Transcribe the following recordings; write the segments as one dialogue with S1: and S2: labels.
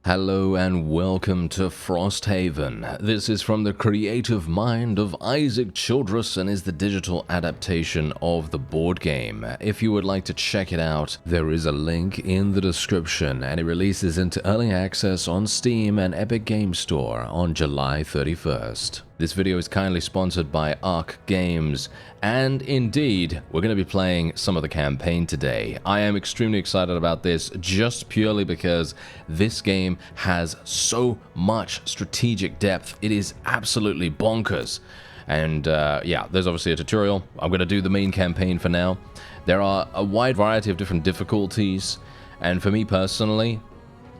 S1: Hello and welcome to Frosthaven. This is from the creative mind of Isaac Childres and is the digital adaptation of the board game. If you would like to check it out, there is a link in the description, and it releases into early access on Steam and Epic Game Store on July 31st. This video is kindly sponsored by Arc Games, and indeed, we're going to be playing some of the campaign today. I am extremely excited about this just purely because this game has so much strategic depth. It is absolutely bonkers. And yeah, there's obviously a tutorial. I'm going to do the main campaign for now. There are a wide variety of different difficulties, and for me personally,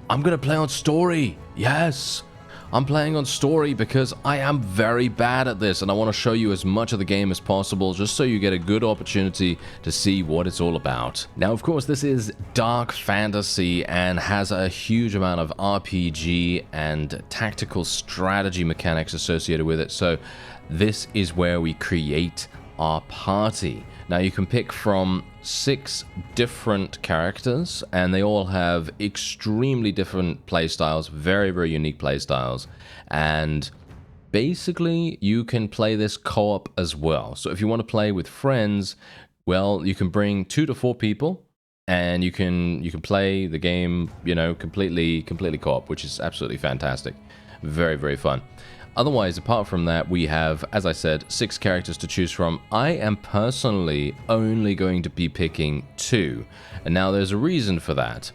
S1: I'm going to play on story. Yes! I'm playing on story because I am very bad at this and I want to show you as much of the game as possible just so you get a good opportunity to see what it's all about. Now, of course, this is dark fantasy and has a huge amount of RPG and tactical strategy mechanics associated with it, so this is where we create our party. Now, you can pick from 6 different characters, and they all have extremely different playstyles, very, very unique playstyles. And basically, you can play this co-op as well. So if you want to play with friends, well, you can bring 2 to 4 people, and you can play the game, you know, completely co-op, which is absolutely fantastic. Very, very fun. Otherwise, apart from that, we have, as I said, 6 characters to choose from. I am personally only going to be picking 2. And now there's a reason for that.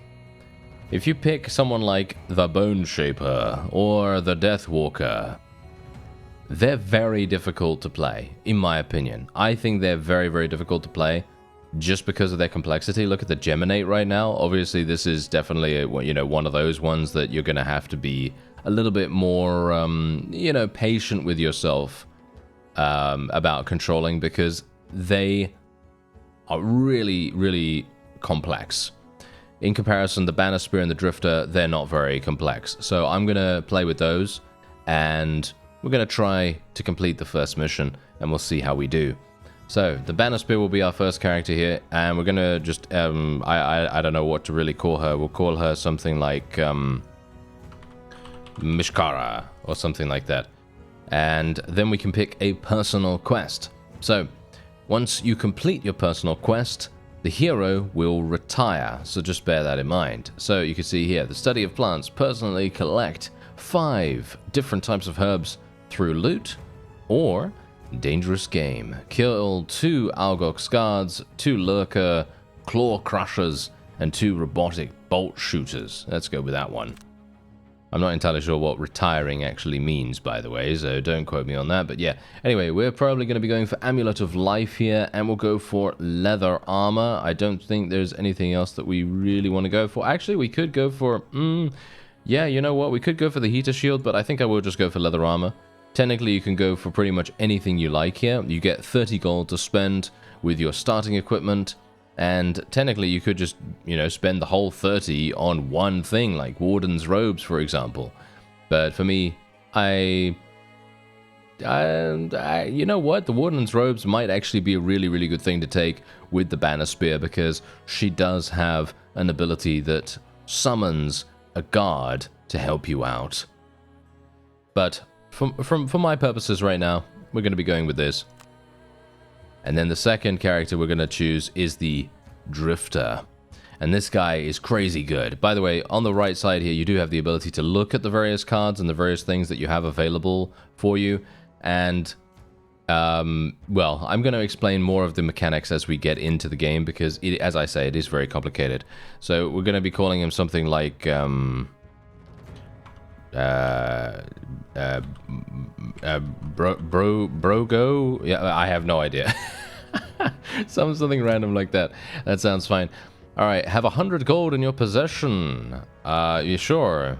S1: If you pick someone like the Bone Shaper or the Death Walker, they're very difficult to play, in my opinion. I think they're very, very difficult to play just because of their complexity. Look at the Geminate right now. Obviously, this is definitely, one of those ones that you're going to have to be a little bit more, patient with yourself about controlling, because they are really, really complex. In comparison, the Banner Spear and the Drifter, they're not very complex. So I'm going to play with those, and we're going to try to complete the first mission, and we'll see how we do. So, the Banner Spear will be our first character here, and we're going to just, I don't know what to really call her. We'll call her something like, Mishkara, or something like that. And then we can pick a personal quest. So, once you complete your personal quest, the hero will retire, so just bear that in mind. So you can see here, the study of plants, personally collect 5 different types of herbs through loot, or dangerous game. Kill 2 Algox guards, 2 lurker, claw crushers, and 2 robotic bolt shooters. Let's go with that one. I'm not entirely sure what retiring actually means, by the way, so don't quote me on that, but yeah. Anyway, we're probably going to be going for Amulet of Life here, and we'll go for leather armor. I don't think there's anything else that we really want to go for. Actually, we could go for, yeah, you know what? We could go for the heater shield, but I think I will just go for leather armor. Technically, you can go for pretty much anything you like here. You get 30 gold to spend with your starting equipment. And technically, you could just, spend the whole 30 on one thing, like Warden's Robes, for example. But for me, you know what? The Warden's Robes might actually be a really, really good thing to take with the Banner Spear, because she does have an ability that summons a guard to help you out. But for my purposes right now, we're going to be going with this. And then the second character we're going to choose is the Drifter. And this guy is crazy good. By the way, on the right side here, you do have the ability to look at the various cards and the various things that you have available for you. And, well, I'm going to explain more of the mechanics as we get into the game, because, as I say, it is very complicated. So we're going to be calling him something like, Brogo? Yeah, I have no idea. Something random like that. That sounds fine. Alright, have 100 gold in your possession. You sure?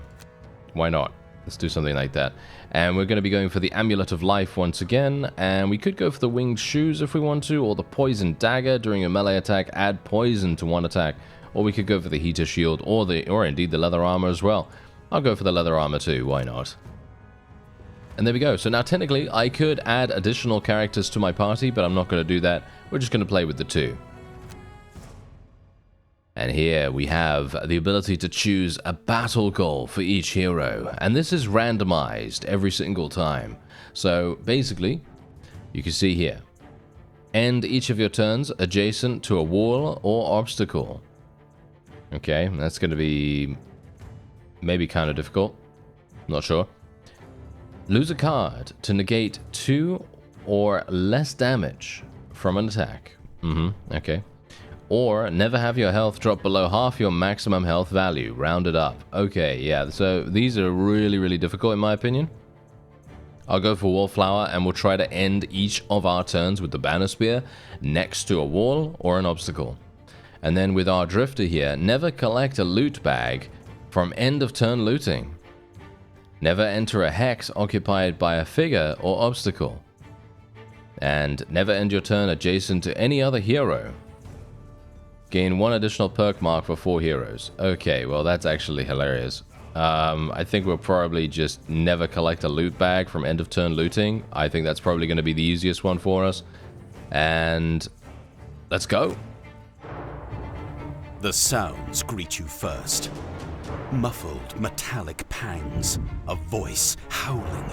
S1: Why not? Let's do something like that. And we're going to be going for the Amulet of Life once again. And we could go for the Winged Shoes if we want to, or the Poison Dagger. During a melee attack, add poison to one attack. Or we could go for the Heater Shield, or indeed the Leather Armor as well. I'll go for the leather armor too, why not? And there we go. So now technically I could add additional characters to my party, but I'm not going to do that. We're just going to play with the 2. And here we have the ability to choose a battle goal for each hero. And this is randomized every single time. So basically, you can see here, end each of your turns adjacent to a wall or obstacle. Okay, that's going to be maybe kind of difficult. Not sure. Lose a card to negate 2 or less damage from an attack. Okay. Or never have your health drop below half your maximum health value, rounded up. Okay, yeah, so these are really, really difficult in my opinion. I'll go for Wallflower and we'll try to end each of our turns with the Banner Spear next to a wall or an obstacle. And then with our Drifter here, never collect a loot bag from end of turn looting. Never enter a hex occupied by a figure or obstacle. And never end your turn adjacent to any other hero. Gain 1 additional perk mark for 4 heroes. Okay, well that's actually hilarious. I think we'll probably just never collect a loot bag from end of turn looting. I think that's probably going to be the easiest one for us. And let's go.
S2: The sounds greet you first. Muffled metallic pangs, a voice howling.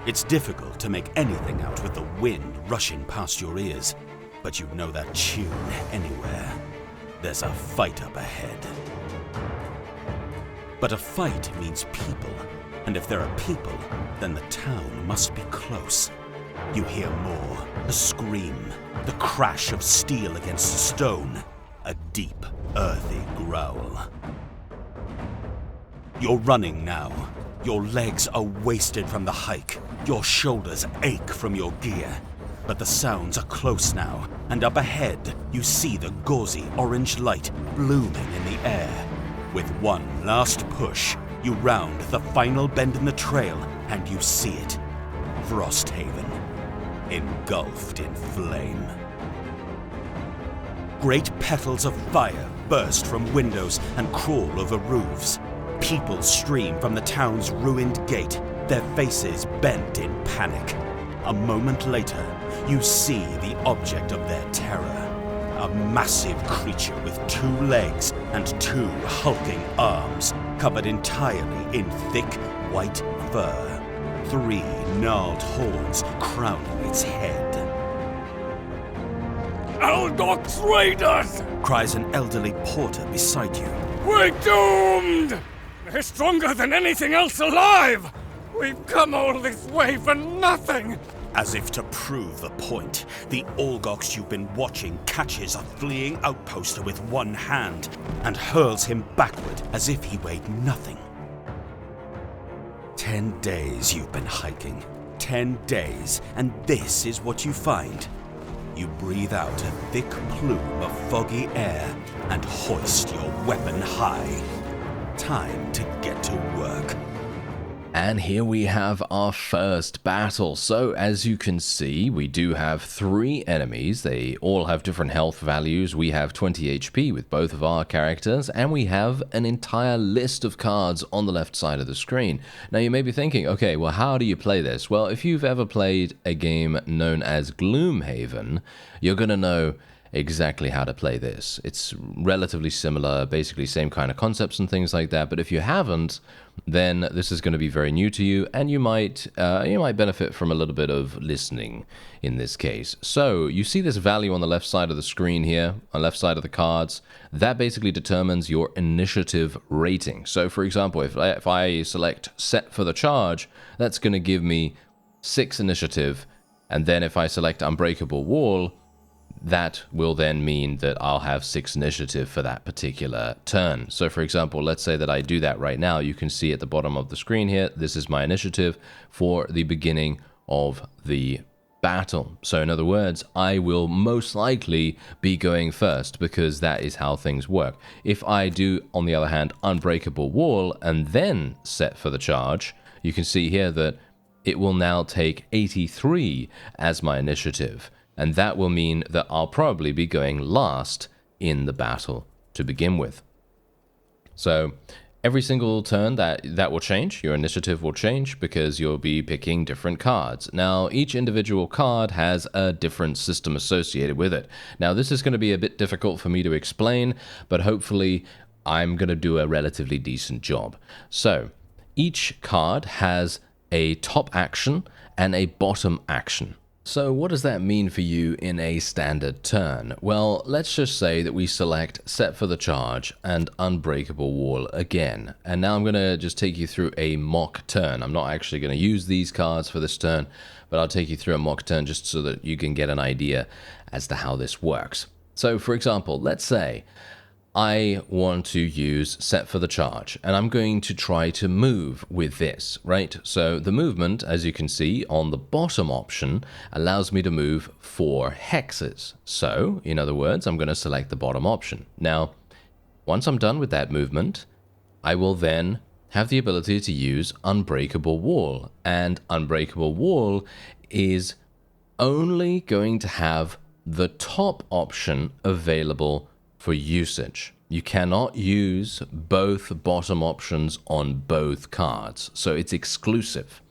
S2: It's difficult to make anything out with the wind rushing past your ears. But you know that tune anywhere. There's a fight up ahead. But a fight means people, and if there are people, then the town must be close. You hear more, a scream, the crash of steel against stone, a deep, earthy growl. You're running now. Your legs are wasted from the hike. Your shoulders ache from your gear. But the sounds are close now, and up ahead, you see the gauzy orange light blooming in the air. With one last push, you round the final bend in the trail, and you see it. Frosthaven, engulfed in flame. Great petals of fire burst from windows and crawl over roofs. People stream from the town's ruined gate, their faces bent in panic. A moment later, you see the object of their terror. A massive creature with 2 legs and 2 hulking arms, covered entirely in thick, white fur. 3 gnarled horns crowning its head.
S3: Aldok's raiders!
S2: Cries an elderly porter beside you.
S3: We're doomed! They're stronger than anything else alive! We've come all this way for nothing!
S2: As if to prove the point, the Olgox you've been watching catches a fleeing outposter with one hand and hurls him backward as if he weighed nothing. 10 days you've been hiking. 10 days, and this is what you find. You breathe out a thick plume of foggy air and hoist your weapon high. Time to get to work.
S1: And here we have our first battle. So as you can see, we do have 3 enemies. They all have different health values. We have 20 HP with both of our characters, and we have an entire list of cards on the left side of the screen. Now you may be thinking, okay, well how do you play this? Well, if you've ever played a game known as Gloomhaven, you're going to know exactly how to play this. It's relatively similar, basically same kind of concepts and things like that, but if you haven't, then this is going to be very new to you, and you might benefit from a little bit of listening in this case. So you see this value on the left side of the screen here, on the left side of the cards. That basically determines your initiative rating. So for example, if I select set for the charge, that's going to give me 6 initiative, and then if I select unbreakable wall, that will then mean that I'll have 6 initiative for that particular turn. So for example, let's say that I do that right now. You can see at the bottom of the screen here, this is my initiative for the beginning of the battle. So in other words, I will most likely be going first because that is how things work. If I do, on the other hand, unbreakable wall and then set for the charge, you can see here that it will now take 83 as my initiative. And that will mean that I'll probably be going last in the battle to begin with. So Every single turn that will change, your initiative will change because you'll be picking different cards. Now, each individual card has a different system associated with it. Now, this is going to be a bit difficult for me to explain, but hopefully I'm going to do a relatively decent job. So, each card has a top action and a bottom action. So what does that mean for you in a standard turn? Well, let's just say that we select Set for the Charge and Unbreakable Wall again. And now I'm going to just take you through a mock turn. I'm not actually going to use these cards for this turn, but I'll take you through a mock turn just so that you can get an idea as to how this works. So for example, let's say I want to use Set for the Charge, and I'm going to try to move with this, right? So the movement, as you can see on the bottom option, allows me to move 4 hexes. So, in other words, I'm going to select the bottom option. Now, once I'm done with that movement, I will then have the ability to use Unbreakable Wall, and Unbreakable Wall is only going to have the top option available for usage. You cannot use both bottom options on both cards, so it's exclusive.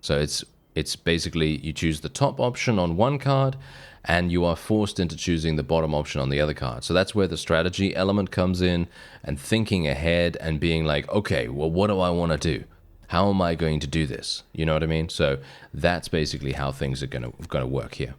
S1: So it's basically you choose the top option on one card and you are forced into choosing the bottom option on the other card. So that's where the strategy element comes in, and thinking ahead and being like, okay, well, what do I want to do? How am I going to do this? You know what I mean? So that's basically how things are going to work here.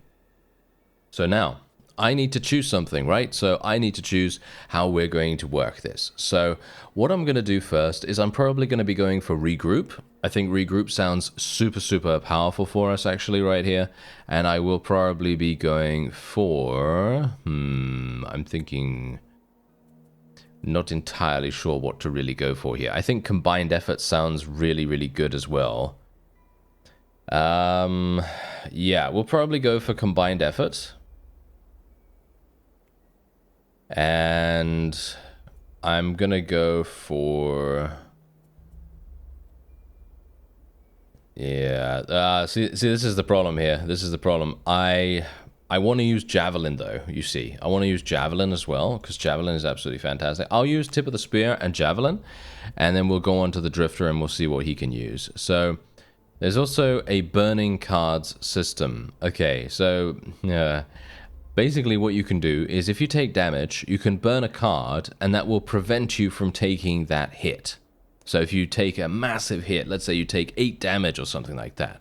S1: So now I need to choose something, right? So I need to choose how we're going to work this. So what I'm going to do first is I'm probably going to be going for regroup. I think regroup sounds super, super powerful for us actually right here. And I will probably be going for, I'm thinking, not entirely sure what to really go for here. I think combined effort sounds really, really good as well. Yeah, we'll probably go for combined effort. And I'm gonna go for, yeah, see, this is the problem here. This is the problem. I want to use Javelin though, you see. I want to use Javelin as well, because Javelin is absolutely fantastic. I'll use Tip of the Spear and Javelin, and then we'll go on to the Drifter and we'll see what he can use. So there's also a burning cards system. Okay, so basically what you can do is if you take damage, you can burn a card, and that will prevent you from taking that hit. So if you take a massive hit, let's say you take 8 damage or something like that,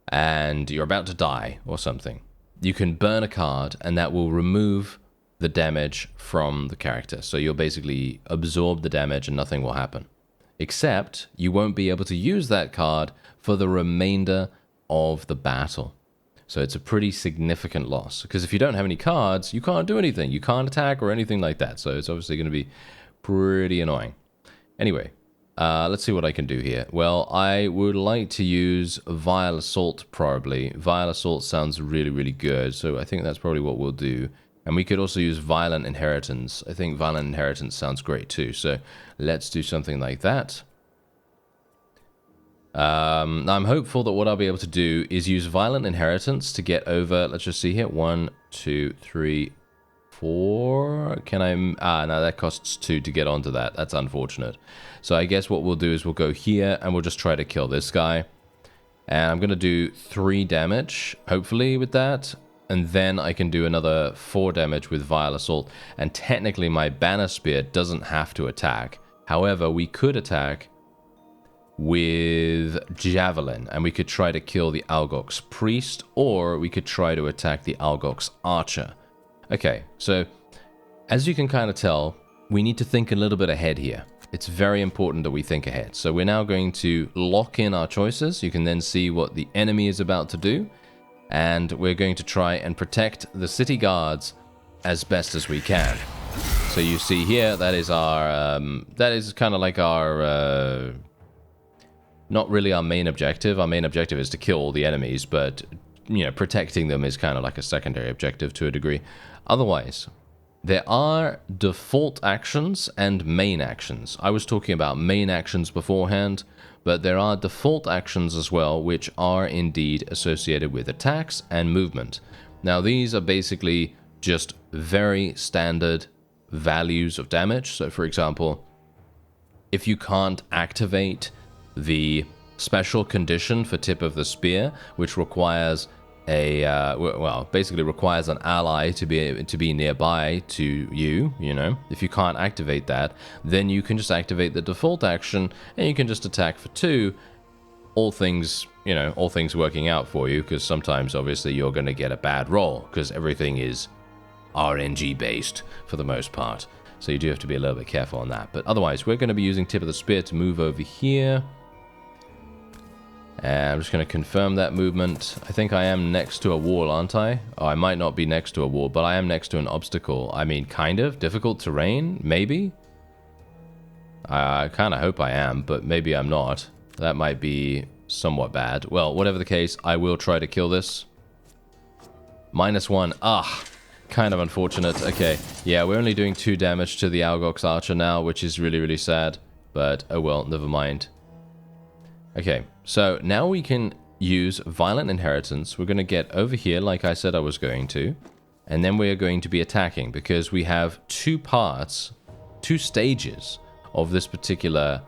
S1: and you're about to die or something, you can burn a card, and that will remove the damage from the character. So you'll basically absorb the damage and nothing will happen. Except you won't be able to use that card for the remainder of the battle. So it's a pretty significant loss, because if you don't have any cards, you can't do anything. You can't attack or anything like that. So it's obviously going to be pretty annoying. Anyway, let's see what I can do here. Well, I would like to use Vile Assault, probably. Vile Assault sounds really, really good. So I think that's probably what we'll do. And we could also use Violent Inheritance. I think Violent Inheritance sounds great too. So let's do something like that. I'm hopeful that what I'll be able to do is use Violent Inheritance to get over, let's just see here, 1, 2, 3, 4, can I, no, that costs 2 to get onto that, that's unfortunate. So I guess what we'll do is we'll go here and we'll just try to kill this guy. And I'm going to do 3 damage, hopefully with that, and then I can do another 4 damage with Vile Assault, and technically my Banner Spear doesn't have to attack. However, we could attack with Javelin, and we could try to kill the Algox Priest, or we could try to attack the Algox Archer. Okay, so as you can kind of tell, we need to think a little bit ahead here. It's very important that we think ahead. So we're now going to lock in our choices. You can then see what the enemy is about to do, and we're going to try and protect the city guards as best as we can. So you see here, that is our, that is kind of like our, not really our main objective. Our main objective is to kill all the enemies, but, you know, protecting them is kind of like a secondary objective to a degree. Otherwise, there are default actions and main actions. I was talking about main actions beforehand, but there are default actions as well, which are indeed associated with attacks and movement. Now, these are basically just very standard values of damage. So, for example, if you can't activate the special condition for Tip of the Spear, which requires a well, basically requires an ally to be nearby to you, you know. If you can't activate that, then you can just activate the default action and you can just attack for 2. All things, you know, all things working out for you, because sometimes obviously you're going to get a bad roll because everything is RNG based for the most part. So you do have to be a little bit careful on that. But otherwise, we're going to be using Tip of the Spear to move over here. And I'm just going to confirm that movement. I think I am next to a wall, aren't I? Oh, I might not be next to a wall, but I am next to an obstacle. I mean, kind of. Difficult terrain? Maybe? I kind of hope I am, but maybe I'm not. That might be somewhat bad. Well, whatever the case, I will try to kill this. -1. Ah, kind of unfortunate. Okay, yeah, we're only doing 2 damage to the Algox Archer now, which is really, really sad. But, oh well, never mind. Okay, so now we can use Violent Inheritance. We're going to get over here like I said I was going to. And then we are going to be attacking because we have 2 parts, 2 stages of this particular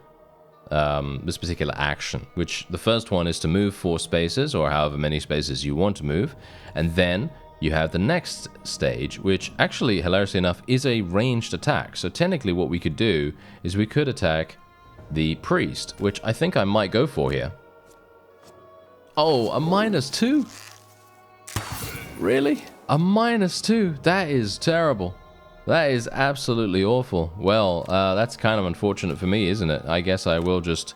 S1: action, which the first one is to move 4 spaces or however many spaces you want to move. And then you have the next stage, which actually, hilariously enough, is a ranged attack. So technically what we could do is we could attack the priest, which I think I might go for here. Oh, a -2? Really? A -2? That is terrible. That is absolutely awful. Well, that's kind of unfortunate for me, isn't it? I guess I will just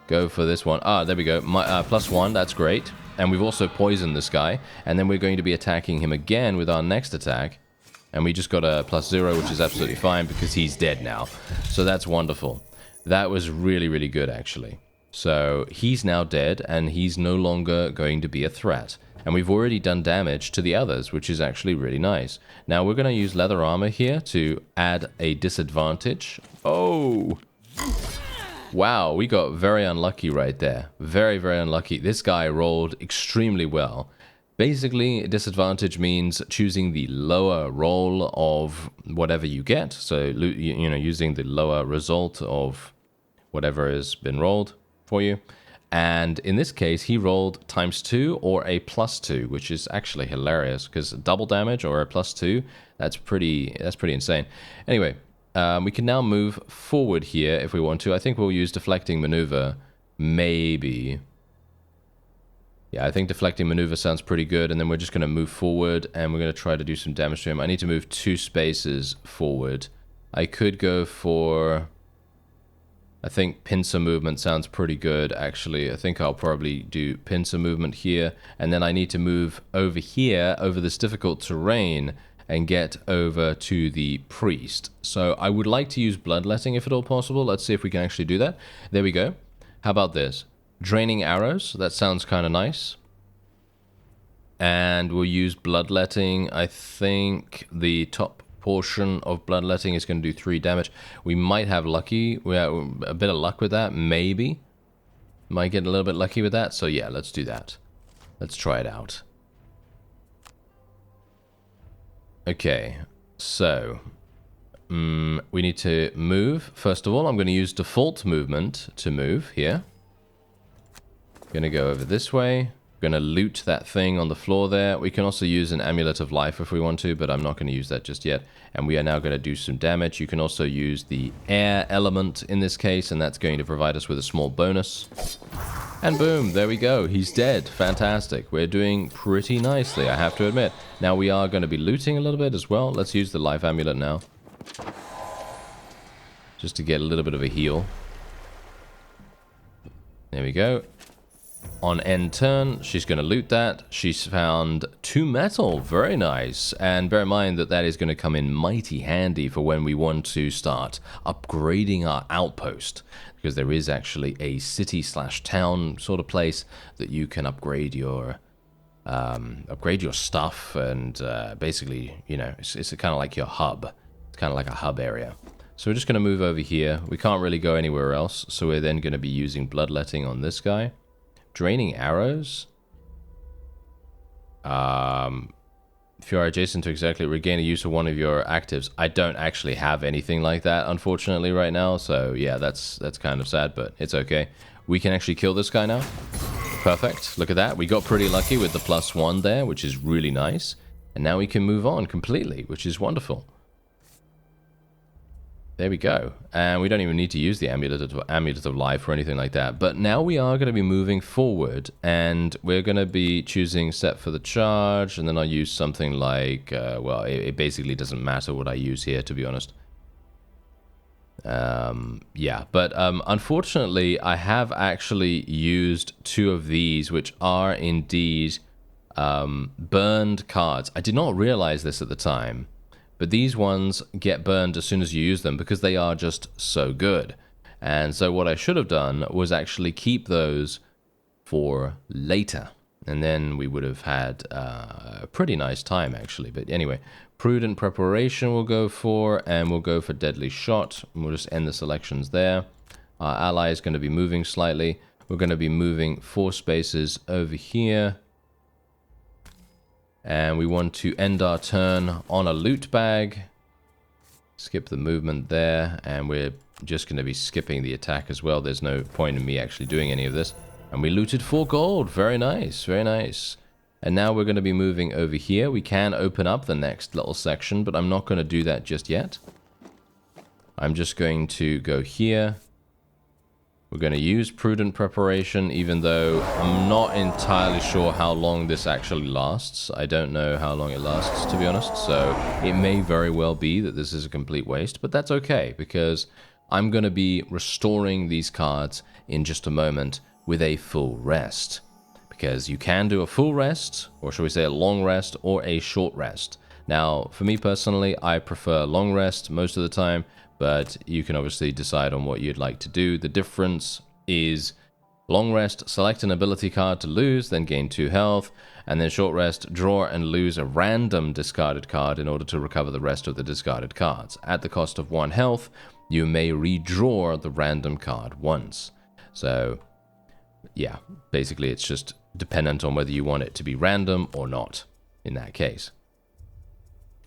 S1: go for this one. Ah, there we go. +1, that's great. And we've also poisoned this guy. And then we're going to be attacking him again with our next attack. And we just got a +0, which is absolutely fine because he's dead now. So that's wonderful. That was really, really good, actually. So he's now dead, and he's no longer going to be a threat. And we've already done damage to the others, which is actually really nice. Now we're going to use leather armor here to add a disadvantage. Oh! Wow, we got very unlucky right there. Very, very unlucky. This guy rolled extremely well. Basically, disadvantage means choosing the lower roll of whatever you get. So, you know, using the lower result of whatever has been rolled for you. And in this case, he rolled ×2 or a +2, which is actually hilarious because double damage or a +2, that's pretty insane. Anyway, we can now move forward here if we want to. I think we'll use deflecting maneuver, maybe. Yeah, I think deflecting maneuver sounds pretty good, and then we're just going to move forward, and we're going to try to do some damage to him. I need to move 2 spaces forward. I could go for... I think pincer movement sounds pretty good, actually. I think I'll probably do pincer movement here, and then I need to move over here, over this difficult terrain, and get over to the priest. So I would like to use bloodletting if at all possible. Let's see if we can actually do that. There we go. How about this? Draining arrows, that sounds kind of nice. And we'll use bloodletting. I think the top portion of bloodletting is going to do 3 damage. We might have lucky. We have a bit of luck with that, maybe. Might get a little bit lucky with that. So yeah, let's do that. Let's try it out. Okay, so we need to move. First of all, I'm going to use default movement to move here. Going to go over this way. Going to loot that thing on the floor there. We can also use an amulet of life if we want to, but I'm not going to use that just yet. And we are now going to do some damage. You can also use the air element in this case, and that's going to provide us with a small bonus. And boom, there we go. He's dead. Fantastic. We're doing pretty nicely, I have to admit. Now we are going to be looting a little bit as well. Let's use the life amulet now, just to get a little bit of a heal. There we go. On end turn, she's going to loot that. She's found 2 metal. Very nice. And bear in mind that that is going to come in mighty handy for when we want to start upgrading our outpost. Because there is actually a city/town sort of place that you can upgrade your stuff. And basically, you know, it's kind of like your hub. It's kind of like a hub area. So we're just going to move over here. We can't really go anywhere else. So we're then going to be using bloodletting on this guy. Draining arrows. If you are adjacent to exactly, regain a use of one of your actives. I don't actually have anything like that, unfortunately, right now. So yeah, that's kind of sad, but it's okay. We can actually kill this guy now. Perfect. Look at that. We got pretty lucky with the +1 there, which is really nice. And now we can move on completely, which is wonderful. There we go. And we don't even need to use the Amulet of Life or anything like that. But now we are going to be moving forward, and we're going to be choosing set for the charge, and then I'll use something like, well, it basically doesn't matter what I use here, to be honest. Yeah, but unfortunately, I have actually used 2 of these, which are indeed burned cards. I did not realize this at the time. But these ones get burned as soon as you use them because they are just so good. And so what I should have done was actually keep those for later. And then we would have had a pretty nice time, actually. But anyway, prudent preparation we'll go for, and we'll go for deadly shot. And we'll just end the selections there. Our ally is going to be moving slightly. We're going to be moving 4 spaces over here. And we want to end our turn on a loot bag. Skip the movement there. And we're just going to be skipping the attack as well. There's no point in me actually doing any of this. And we looted 4 gold. Very nice. Very nice. And now we're going to be moving over here. We can open up the next little section, but I'm not going to do that just yet. I'm just going to go here. We're going to use prudent preparation, even though I'm not entirely sure how long this actually lasts. I don't know how long it lasts, to be honest. So it may very well be that this is a complete waste, but that's okay, because I'm going to be restoring these cards in just a moment with a full rest. Because you can do a full rest, or shall we say a long rest, or a short rest. Now, for me personally, I prefer long rest most of the time, but you can obviously decide on what you'd like to do. The difference is long rest, select an ability card to lose, then gain 2 health, and then short rest, draw and lose a random discarded card in order to recover the rest of the discarded cards. At the cost of 1 health, you may redraw the random card once. So, yeah, basically it's just dependent on whether you want it to be random or not in that case.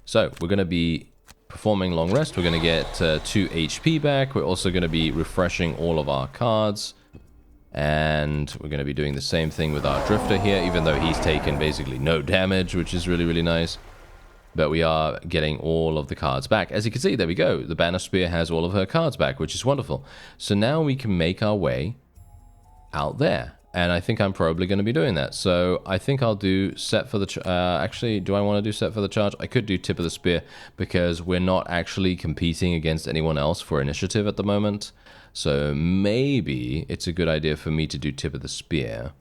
S1: So, we're going to be performing long rest. We're going to get 2 HP back. We're also going to be refreshing all of our cards. And we're going to be doing the same thing with our Drifter here, even though he's taken basically no damage, which is really, really nice. But we are getting all of the cards back. As you can see, there we go. The Banner Spear has all of her cards back, which is wonderful. So now we can make our way out there. And I think I'm probably going to be doing that. So I think I'll do set for the... actually, do I want to do set for the charge? I could do tip of the spear because we're not actually competing against anyone else for initiative at the moment. So maybe it's a good idea for me to do tip of the spear.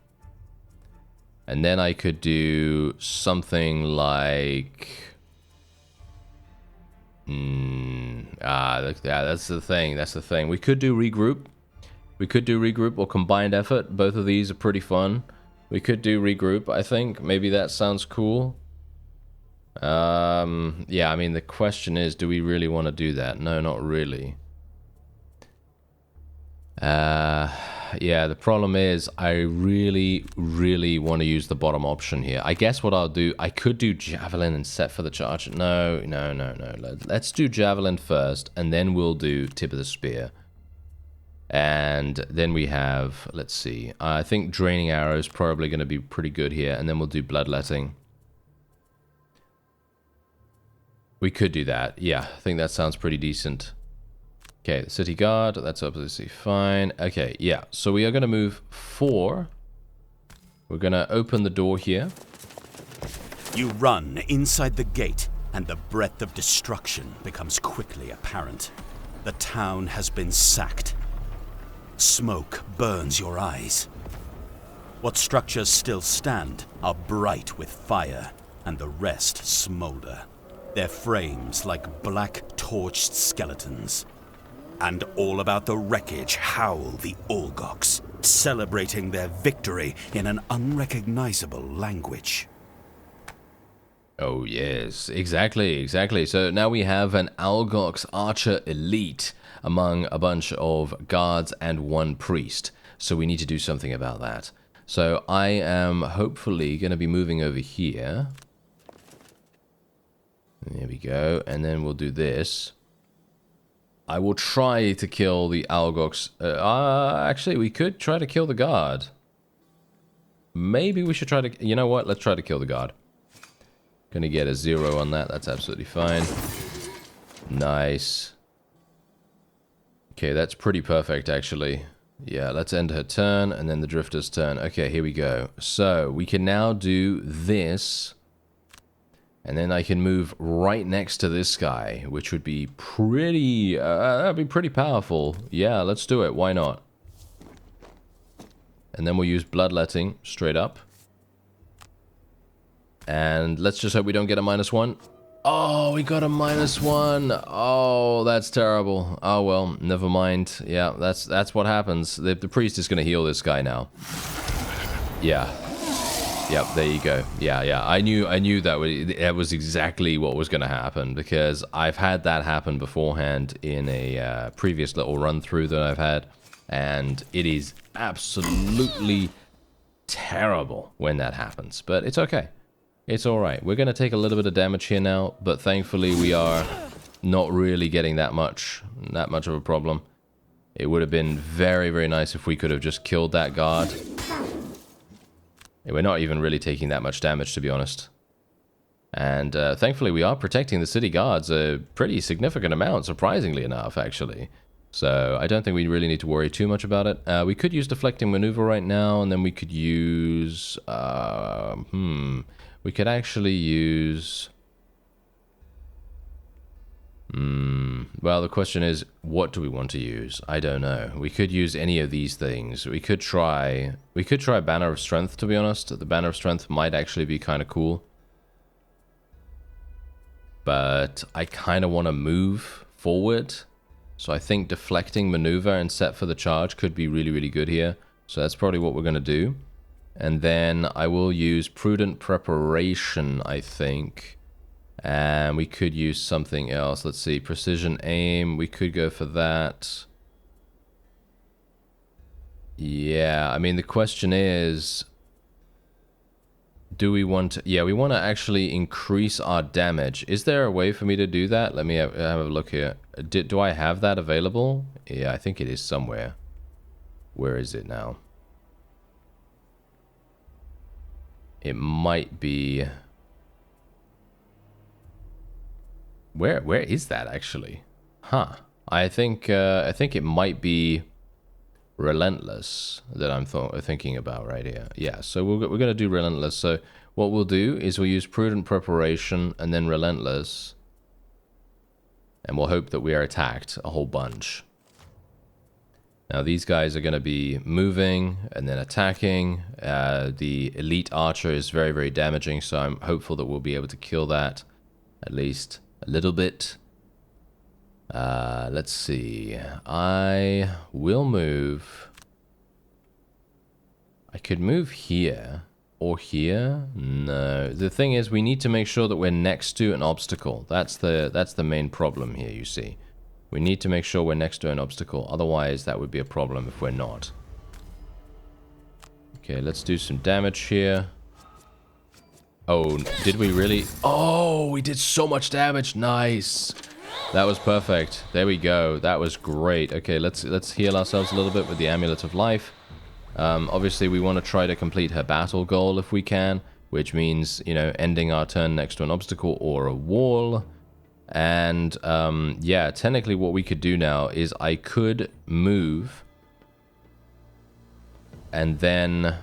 S1: And then I could do something like... that's the thing. That's the thing. We could do regroup. We could do regroup or combined effort. Both of these are pretty fun. We could do regroup, I think. Maybe that sounds cool. Yeah, I mean, the question is, do we really want to do that? No, not really. Yeah, the problem is, I really, really want to use the bottom option here. I guess what I'll do, I could do Javelin and set for the charge. No. Let's do Javelin first, and then we'll do Tip of the Spear. And then we have, let's see, I think Draining Arrow is probably going to be pretty good here, and then we'll do Bloodletting. We could do that. Yeah, I think that sounds pretty decent. Okay, the City Guard, that's obviously fine. Okay, yeah, so we are going to move 4. We're going to open the door here.
S2: You run inside the gate, and the breadth of destruction becomes quickly apparent. The town has been sacked. Smoke burns your eyes. What structures still stand are bright with fire, and the rest smolder. Their frames like black torched skeletons. And all about the wreckage howl the Olgoks, celebrating their victory in an unrecognizable language.
S1: Oh yes, exactly. So now we have an Algox Archer Elite among a bunch of guards and 1 priest. So we need to do something about that. So I am hopefully going to be moving over here. There we go. And then we'll do this. I will try to kill the Algox. Actually, we could try to kill the guard. Maybe we should try to... You know what? Let's try to kill the guard. Gonna get a 0 on that. That's absolutely fine. Nice. Okay, that's pretty perfect, actually. Yeah, let's end her turn, and then the Drifter's turn. Okay, here we go. So, we can now do this. And then I can move right next to this guy, which would be pretty... that'd be pretty powerful. Yeah, let's do it. Why not? And then we'll use Bloodletting straight up. And let's just hope we don't get a -1. Oh, we got a -1. Oh, that's terrible. Oh, well, never mind. Yeah, that's what happens. The priest is going to heal this guy now. Yeah. Yep, there you go. Yeah. I knew that was exactly what was going to happen, because I've had that happen beforehand in a previous little run-through that I've had, and it is absolutely terrible when that happens. But it's okay. It's alright. We're going to take a little bit of damage here now, but thankfully we are not really getting that much of a problem. It would have been very, very nice if we could have just killed that guard. We're not even really taking that much damage, to be honest. And thankfully we are protecting the city guards a pretty significant amount, surprisingly enough, actually. So I don't think we really need to worry too much about it. We could use Deflecting Maneuver right now, and then we could use... We could actually use... Well, the question is, what do we want to use? I don't know. We could use any of these things. We could try Banner of Strength, to be honest. The Banner of Strength might actually be kind of cool. But I kind of want to move forward. So I think Deflecting Maneuver and Set for the Charge could be really, really good here. So that's probably what we're going to do. And then I will use Prudent Preparation, I think. And we could use something else. Let's see, Precision Aim. We could go for that. Yeah, I mean, the question is... Do we want to... Yeah, we want to actually increase our damage. Is there a way for me to do that? Let me have a look here. Do I have that available? Yeah, I think it is somewhere. Where is it now? It might be... Where is that actually? Huh. I think it might be Relentless that I'm thinking about right here. Yeah, so we're going to do Relentless. So what we'll do is we'll use Prudent Preparation and then Relentless. And we'll hope that we are attacked a whole bunch. Now these guys are going to be moving and then attacking. The Elite Archer is very, very damaging, so I'm hopeful that we'll be able to kill that at least a little bit. Let's see. I will move. I could move here or here. No. The thing is, we need to make sure that we're next to an obstacle. That's the main problem here, you see. We need to make sure we're next to an obstacle. Otherwise, that would be a problem if we're not. Okay, let's do some damage here. Oh, did we really? Oh, we did so much damage. Nice. That was perfect. There we go. That was great. Okay, let's heal ourselves a little bit with the Amulet of Life. Obviously, we want to try to complete her battle goal if we can, which means, you know, ending our turn next to an obstacle or a wall. And, yeah, technically what we could do now is I could move and then...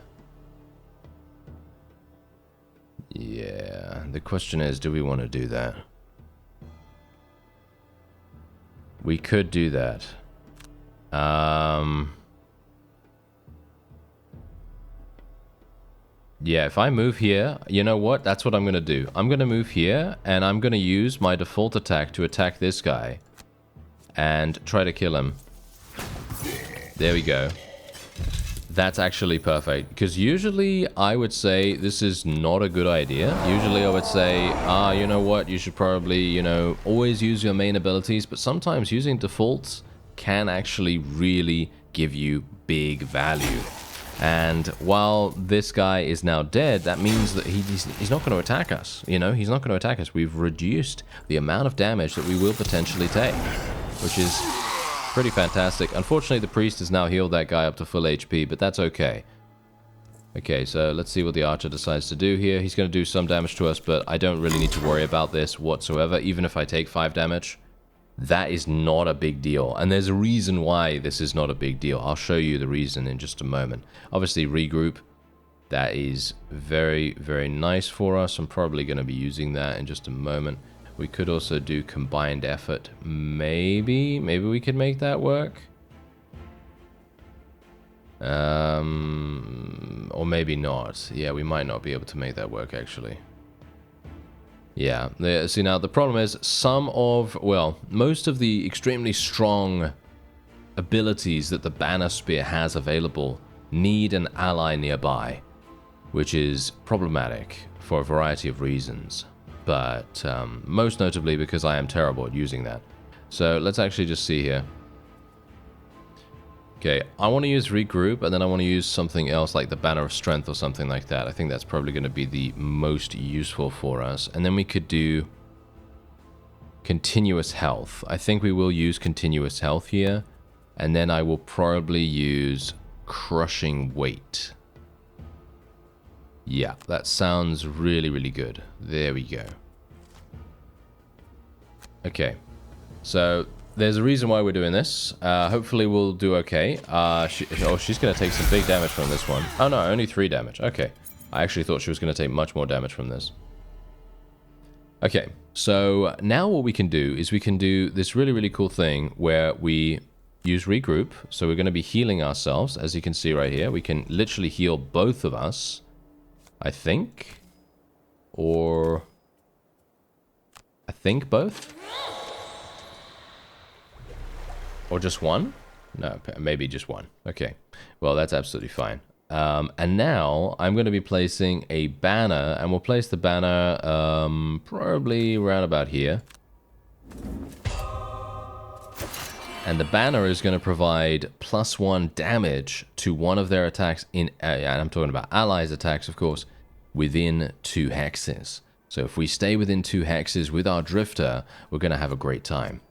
S1: Yeah, the question is, do we want to do that? We could do that. Yeah, if I move here, you know what? That's what I'm going to do. I'm going to move here, and I'm going to use my default attack to attack this guy. And try to kill him. There we go. That's actually perfect. Because usually, I would say this is not a good idea. Usually, I would say, you know what? You should probably, you know, always use your main abilities. But sometimes using defaults can actually really give you big value. And while this guy is now dead, that means that he's not going to attack us. You know, he's not going to attack us. We've reduced the amount of damage that we will potentially take, which is pretty fantastic. Unfortunately, the priest has now healed that guy up to full HP, but that's okay. Okay, so let's see what the archer decides to do here. He's going to do some damage to us, but I don't really need to worry about this whatsoever, even if I take 5 damage. That is not a big deal, and there's a reason why this is not a big deal. I'll show you the reason in just a moment. Obviously, regroup. That is very, very nice for us. I'm probably going to be using that in just a moment. We could also do combined effort. Maybe we could make that work. Or maybe not. Yeah, we might not be able to make that work, actually. Yeah, see now the problem is most of the extremely strong abilities that the banner spear has available need an ally nearby, which is problematic for a variety of reasons, but most notably because I am terrible at using that. So let's actually just see here. Okay, I want to use regroup, and then I want to use something else like the Banner of Strength or something like that. I think that's probably going to be the most useful for us. And then we could do continuous health. I think we will use continuous health here. And then I will probably use crushing weight. Yeah, that sounds really, really good. There we go. Okay, so there's a reason why we're doing this. Hopefully we'll do okay. She's going to take some big damage from this one. Oh no, only 3 damage. Okay. I actually thought she was going to take much more damage from this. Okay, so now what we can do is we can do this really, really cool thing where we use regroup. So we're going to be healing ourselves, as you can see right here. We can literally heal both of us, I think. Or I think both. Or just one? No, maybe just one. Okay. Well, that's absolutely fine. And now I'm going to be placing a banner, and we'll place the banner probably around about here. And the banner is going to provide +1 damage to one of their attacks and I'm talking about allies' attacks, of course, within 2 hexes. So if we stay within 2 hexes with our drifter, we're going to have a great time.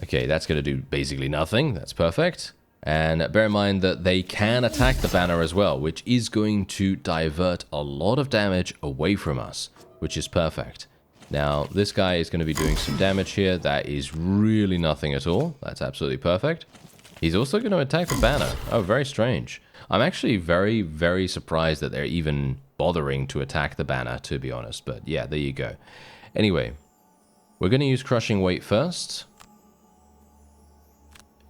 S1: Okay, that's going to do basically nothing. That's perfect. And bear in mind that they can attack the banner as well, which is going to divert a lot of damage away from us, which is perfect. Now, this guy is going to be doing some damage here. That is really nothing at all. That's absolutely perfect. He's also going to attack the banner. Oh, very strange. I'm actually very, very surprised that they're even bothering to attack the banner, to be honest. But yeah, there you go. Anyway, we're going to use crushing weight first,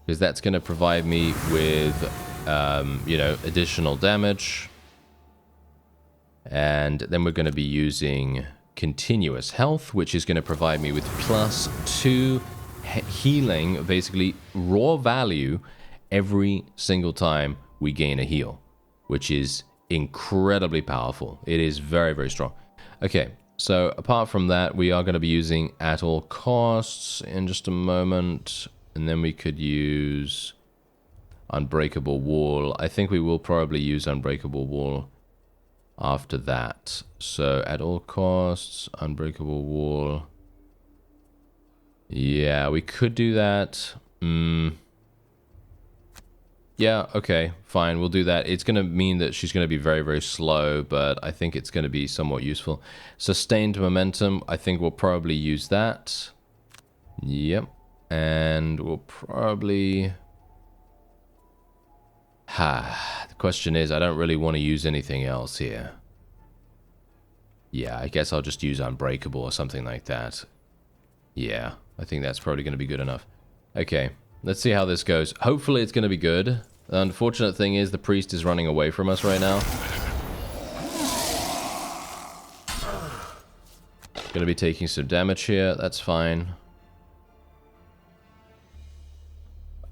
S1: because that's going to provide me with, you know, additional damage. And then we're going to be using continuous health, which is going to provide me with +2 healing, basically raw value, every single time we gain a heal, which is incredibly powerful. It is very, very strong. Okay, so apart from that, we are going to be using at all costs in just a moment. And then we could use Unbreakable Wall. I think we will probably use Unbreakable Wall after that. So at all costs, Unbreakable Wall. Yeah, we could do that. Yeah, okay, fine, we'll do that. It's going to mean that she's going to be very, very slow, but I think it's going to be somewhat useful. Sustained momentum, I think we'll probably use that. Yep. And we'll probably... the question is, I don't really want to use anything else here. Yeah, I guess I'll just use Unbreakable or something like that. Yeah, I think that's probably going to be good enough. Okay, let's see how this goes. Hopefully it's going to be good. The unfortunate thing is the priest is running away from us right now. Going to be taking some damage here, that's fine.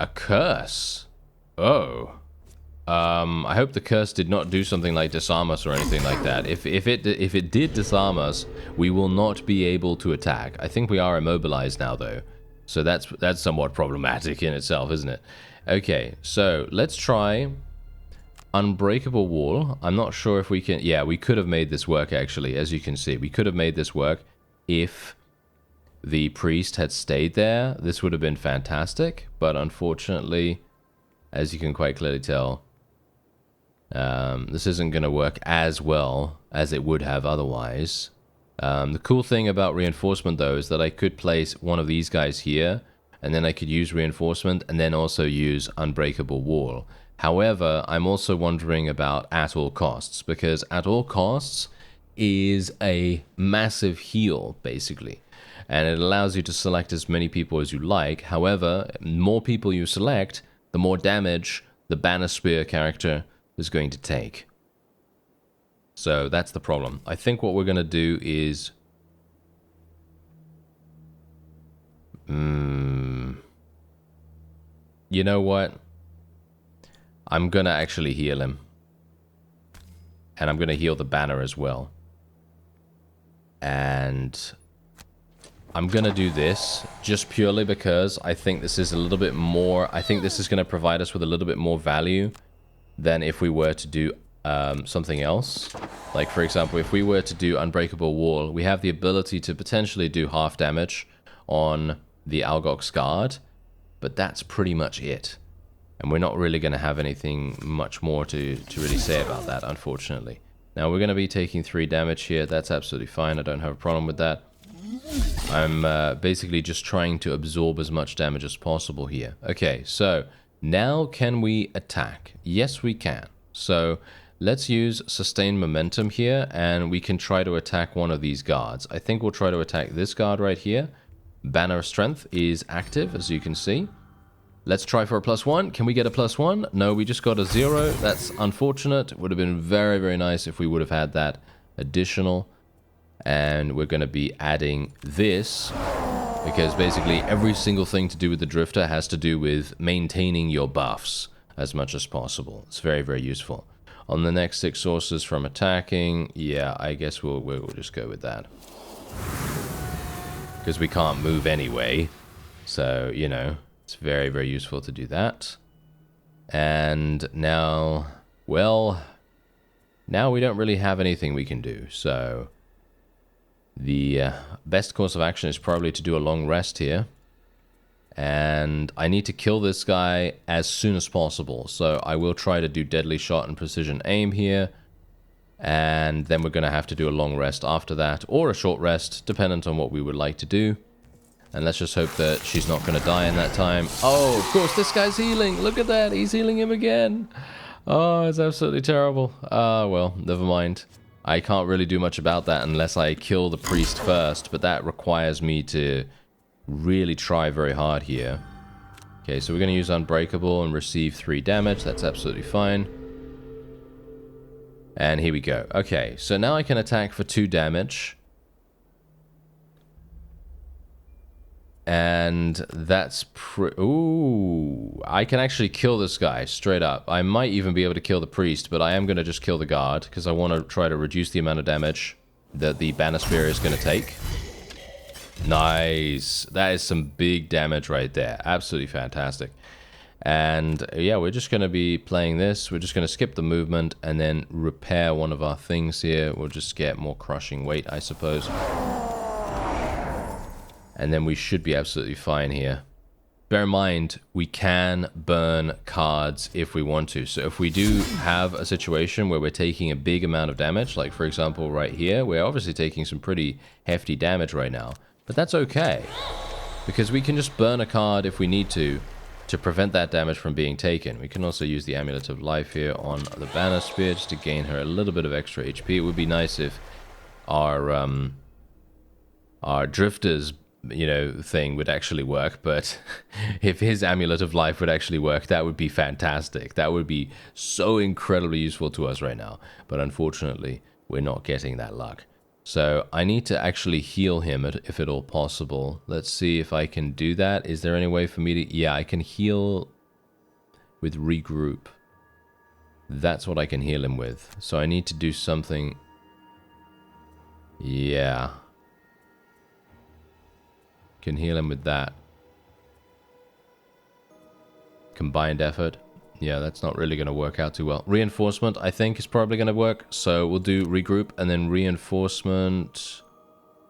S1: A curse? Oh. I hope the curse did not do something like disarm us or anything like that. If it did disarm us, we will not be able to attack. I think we are immobilized now, though. So that's somewhat problematic in itself, isn't it? Okay, so let's try unbreakable wall. I'm not sure if we can... Yeah, we could have made this work, actually. As you can see, we could have made this work if the priest had stayed there. This would have been fantastic. But unfortunately, as you can quite clearly tell, this isn't going to work as well as it would have otherwise. The cool thing about reinforcement, though, is that I could place one of these guys here, and then I could use reinforcement, and then also use unbreakable wall. However, I'm also wondering about at all costs, because at all costs is a massive heal, basically. And it allows you to select as many people as you like. However, more people you select, the more damage the Banner Spear character is going to take. So that's the problem. I think what we're going to do is... You know what? I'm going to actually heal him. And I'm going to heal the banner as well. And I'm going to do this just purely because I think this is a little bit more... I think this is going to provide us with a little bit more value than if we were to do something else. Like, for example, if we were to do Unbreakable Wall, we have the ability to potentially do half damage on the Algok's Guard, but that's pretty much it. And we're not really going to have anything much more to really say about that, unfortunately. Now, we're going to be taking 3 damage here. That's absolutely fine. I don't have a problem with that. I'm basically just trying to absorb as much damage as possible here. Okay, so now can we attack? Yes, we can. So let's use Sustained Momentum here, and we can try to attack one of these guards. I think we'll try to attack this guard right here. Banner of Strength is active, as you can see. Let's try for a +1. Can we get a +1? No, we just got a 0. That's unfortunate. It would have been very, very nice if we would have had that additional. And we're going to be adding this, because basically every single thing to do with the Drifter has to do with maintaining your buffs as much as possible. It's very, very useful. On the next 6 sources from attacking, yeah, I guess we'll just go with that. Because we can't move anyway. So, you know, it's very, very useful to do that. And now, well, now we don't really have anything we can do. So the best course of action is probably to do a long rest here. And I need to kill this guy as soon as possible. So I will try to do Deadly Shot and Precision Aim here. And then we're going to have to do a long rest after that, or a short rest, dependent on what we would like to do. And let's just hope that she's not going to die in that time. Oh, of course, this guy's healing. Look at that. He's healing him again. Oh, it's absolutely terrible. Well, never mind. I can't really do much about that unless I kill the priest first, but that requires me to really try very hard here. Okay, so we're going to use Unbreakable and receive 3 damage. That's absolutely fine. And here we go. Okay, so now I can attack for 2 damage. And that's ooh, I can actually kill this guy straight up. I might even be able to kill the priest, but I am going to just kill the guard because I want to try to reduce the amount of damage that the Banner Spear is going to take. Nice. That is some big damage right there. Absolutely fantastic. And yeah, we're just going to be playing this. We're just going to skip the movement and then repair one of our things here. We'll just get more crushing weight, I suppose. And then we should be absolutely fine here. Bear in mind, we can burn cards if we want to. So if we do have a situation where we're taking a big amount of damage, like for example right here, we're obviously taking some pretty hefty damage right now. But that's okay, because we can just burn a card if we need to prevent that damage from being taken. We can also use the Amulet of Life here on the Banner Spear just to gain her a little bit of extra HP. It would be nice if our Drifter's, you know, thing would actually work, but if his Amulet of Life would actually work, that would be fantastic. That would be so incredibly useful to us right now. But unfortunately, we're not getting that luck. So I need to actually heal him if at all possible. Let's see if I can do that. Is there any way for me to... Yeah, I can heal with Regroup. That's what I can heal him with. So I need to do something... Yeah. Can heal him with that. Combined effort. Yeah, that's not really going to work out too well. Reinforcement, I think, is probably going to work. So we'll do regroup and then reinforcement.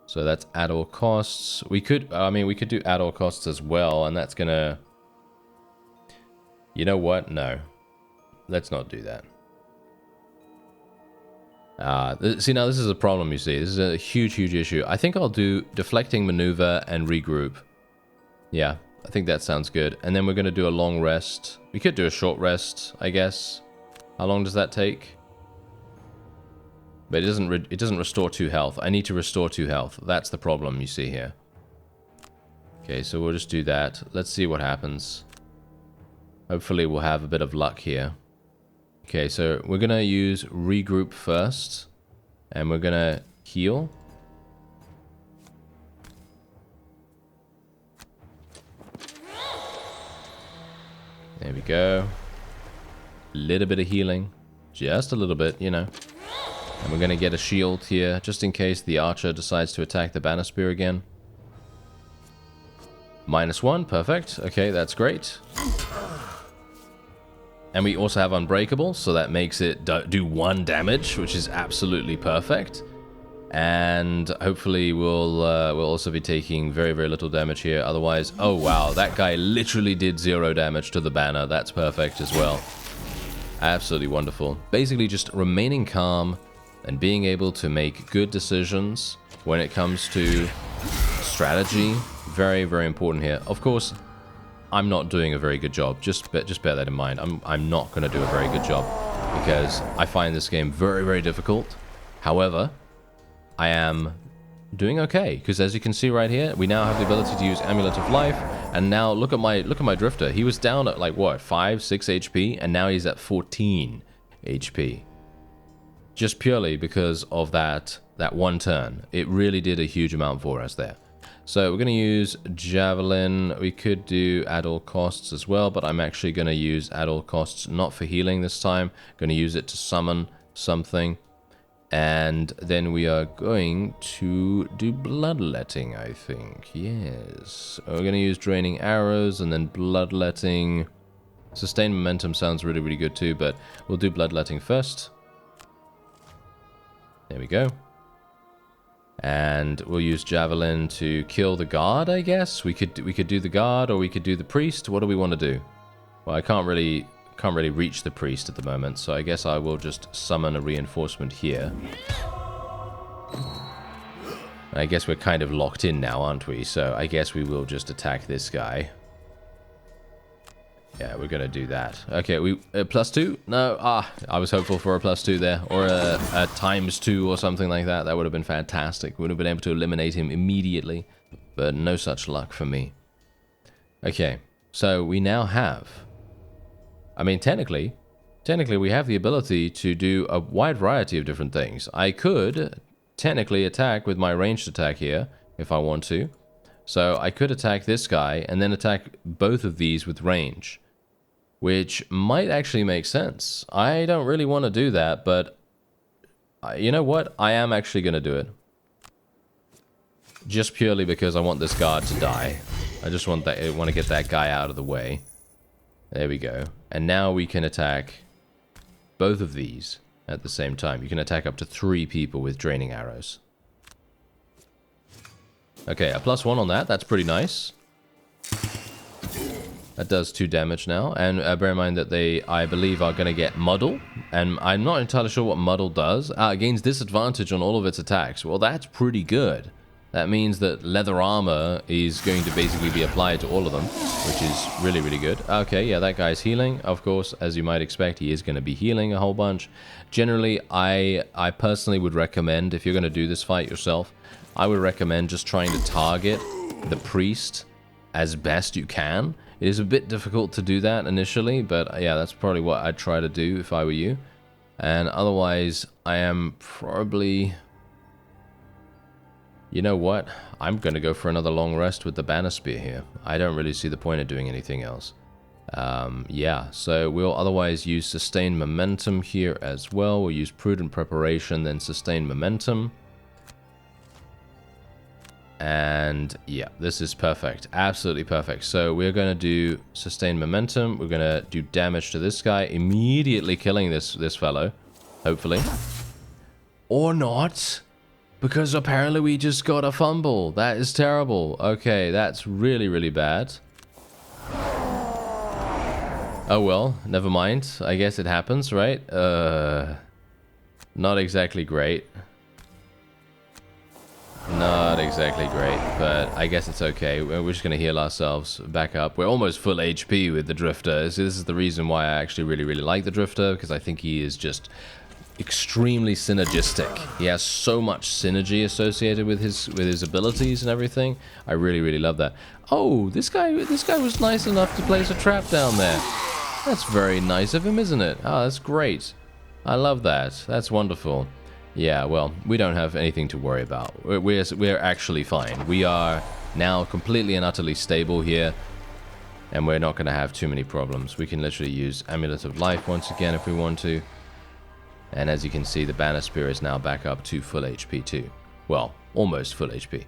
S1: So that's at all costs. We could, I mean, we could do at all costs as well, and that's going to... You know what? No. Let's not do that. See, now this is a problem, you see. This is a huge, huge issue. I think I'll do deflecting maneuver and regroup. Yeah, I think that sounds good. And then we're going to do a long rest. We could do a short rest, I guess. How long does that take? But it doesn't restore 2 health. I need to restore 2 health. That's the problem you see here. Okay, so we'll just do that. Let's see what happens. Hopefully we'll have a bit of luck here. Okay, so we're going to use regroup first. And we're going to heal. There we go. A little bit of healing. Just a little bit, you know. And we're going to get a shield here, just in case the archer decides to attack the banner spear again. -1, perfect. Okay, that's great. And we also have Unbreakable, so that makes it do 1 damage, which is absolutely perfect. And hopefully we'll also be taking very, very little damage here. Otherwise, oh wow, that guy literally did 0 damage to the banner. That's perfect as well. Absolutely wonderful. Basically just remaining calm and being able to make good decisions when it comes to strategy. Very, very important here. Of course, I'm not doing a very good job. Just bear that in mind. I'm not going to do a very good job because I find this game very, very difficult. However, I am doing okay because as you can see right here, we now have the ability to use Amulet of Life. And now look at my Drifter. He was down at like what, 5, 6 HP, and now he's at 14 HP. Just purely because of that 1 turn. It really did a huge amount for us there. So we're going to use Javelin. We could do at all costs as well, but I'm actually going to use at all costs, not for healing this time. Going to use it to summon something. And then we are going to do Bloodletting, I think. Yes. We're going to use Draining Arrows and then Bloodletting. Sustained Momentum sounds really, really good too, but we'll do Bloodletting first. There we go. And we'll use Javelin to kill the guard, I guess. We could do the guard or we could do the priest. What do we want to do? Well, I can't really reach the priest at the moment, so I guess I will just summon a reinforcement here. I guess we're kind of locked in now, aren't we? So I guess we will just attack this guy. Yeah, we're gonna do that. Okay, we +2? No, I was hopeful for a +2 there, or a ×2 or something like that. That would have been fantastic. Would have been able to eliminate him immediately, but no such luck for me. Okay, so we now have. I mean, technically, we have the ability to do a wide variety of different things. I could technically attack with my ranged attack here if I want to. So I could attack this guy and then attack both of these with range, which might actually make sense. I don't really want to do that, but you know what? I am actually going to do it. Just purely because I want this guard to die. I just want to get that guy out of the way. There we go. And now we can attack both of these at the same time. You can attack up to 3 people with Draining Arrows. Okay, a +1 on that. That's pretty nice. That does 2 damage now. And bear in mind that they, I believe, are going to get Muddle. And I'm not entirely sure what Muddle does. It gains disadvantage on all of its attacks. Well, that's pretty good. That means that leather armor is going to basically be applied to all of them, which is really, really good. Okay, yeah, that guy's healing. Of course, as you might expect, he is going to be healing a whole bunch. Generally, I personally would recommend, if you're going to do this fight yourself, I would recommend just trying to target the priest as best you can. It is a bit difficult to do that initially, but yeah, that's probably what I'd try to do if I were you. And otherwise, I am probably... You know what? I'm going to go for another long rest with the banner spear here. I don't really see the point of doing anything else. Yeah, so we'll otherwise use sustained momentum here as well. We'll use prudent preparation, then sustained momentum. And yeah, this is perfect. Absolutely perfect. So we're going to do sustained momentum. We're going to do damage to this guy, immediately killing this fellow, hopefully. Or not, because apparently we just got a fumble. That is terrible. Okay, that's really, really bad. Oh well, never mind. I guess it happens, right? Not exactly great. Not exactly great, but I guess it's okay. We're just going to heal ourselves back up. We're almost full HP with the Drifter. So this is the reason why I actually really, really like the Drifter, because I think he is just extremely synergistic. He has so much synergy associated with his abilities and everything. I really, really love that. Oh, this guy was nice enough to place a trap down there. That's very nice of him, isn't it? Oh, that's great. I love that. That's wonderful. Yeah, well, we don't have anything to worry about. We're actually fine. We are now completely and utterly stable here, and we're not going to have too many problems. We can literally use Amulet of Life once again if we want to. And as you can see, the Banner Spear is now back up to full HP too. Well, almost full HP.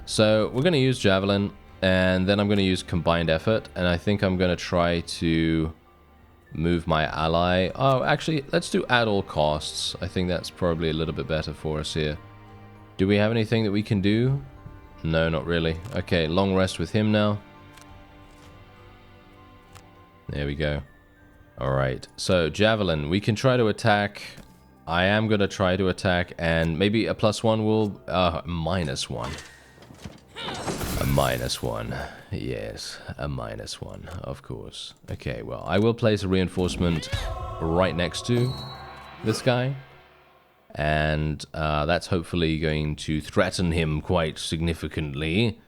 S1: So we're going to use Javelin, and then I'm going to use Combined Effort, and I think I'm going to try to move my ally. Oh, actually, let's do at all costs. I think that's probably a little bit better for us here. Do we have anything that we can do? No, not really. Okay, long rest with him now. There we go. Alright, so Javelin, we can try to attack. I am going to try to attack, and maybe a +1 will... -1. A -1. Yes, a -1, of course. Okay, well, I will place a reinforcement right next to this guy. And that's hopefully going to threaten him quite significantly.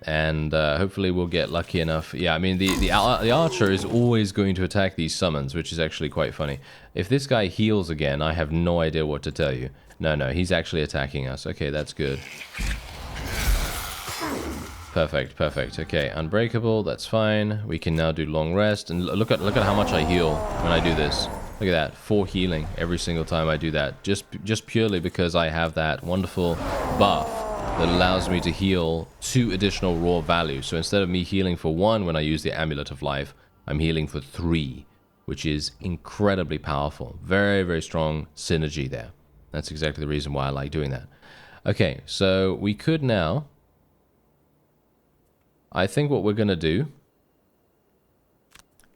S1: And hopefully we'll get lucky enough. Yeah, I mean, the archer is always going to attack these summons, which is actually quite funny. If this guy heals again, I have no idea what to tell you. No, he's actually attacking us. Okay, that's good. Perfect, perfect. Okay, unbreakable, that's fine. We can now do long rest, and look at how much I heal when I do this. Look at that, 4 healing every single time I do that. Just purely because I have that wonderful buff that allows me to heal 2 additional raw value. So instead of me healing for 1 when I use the Amulet of Life, I'm healing for 3, which is incredibly powerful. Very, very strong synergy there. That's exactly the reason why I like doing that. Okay, so we could now... I think what we're going to do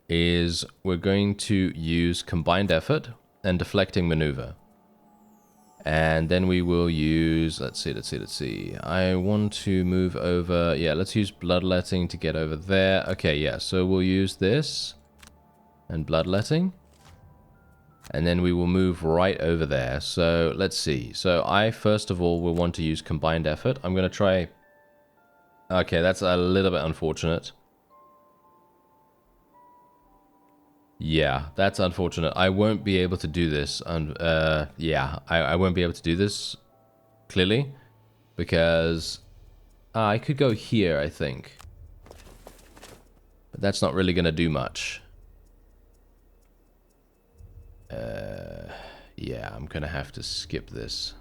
S1: is we're going to use Combined Effort and Deflecting Maneuver. And then we will use, let's see. I want to move over, yeah, let's use Bloodletting to get over there. Okay, yeah, so we'll use this and Bloodletting. And then we will move right over there. So let's see. So I, first of all, will want to use Combined Effort. I'm going to try... Okay, that's a little bit unfortunate. Yeah, that's unfortunate. I won't be able to do this. Yeah, I won't be able to do this, clearly. Because I could go here, I think. But that's not really going to do much. Yeah, I'm going to have to skip this.